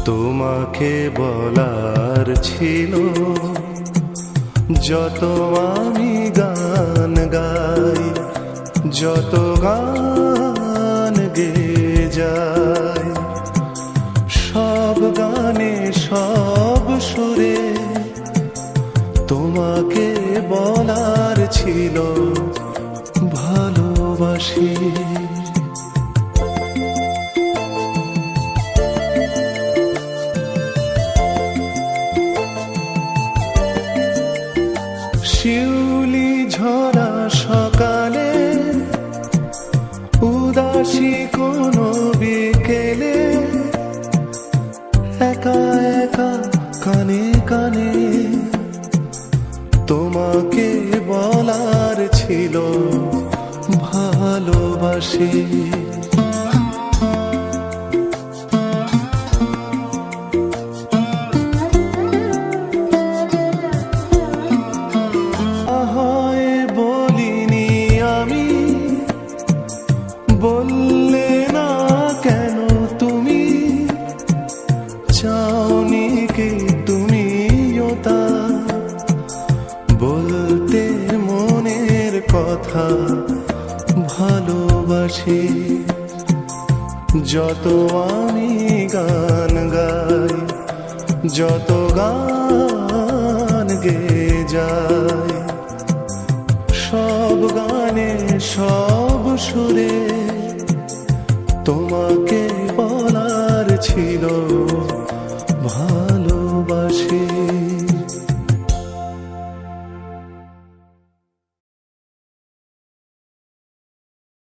তোমাকে বলার ছিল যত আমি গান গাই, যত গান গেয়ে যাই, সব গানে সব সুরে তোমাকে বলার ছিল ভালোবাসি। শিউলি ঝরা সকালে, উদাসী কোনো বিকেলে, একা একা কানে কানে তোমাকে বলার ছিল ভালোবাসি। বললে না কেন তুমি, চাওনি কি তুমিও তা, বলতে মনের কথা ভালোবাসি। যত আমি গান গাই, যত গান গেয়ে যাই, সব গানে সব সুরে তোমাকে বলার ছিল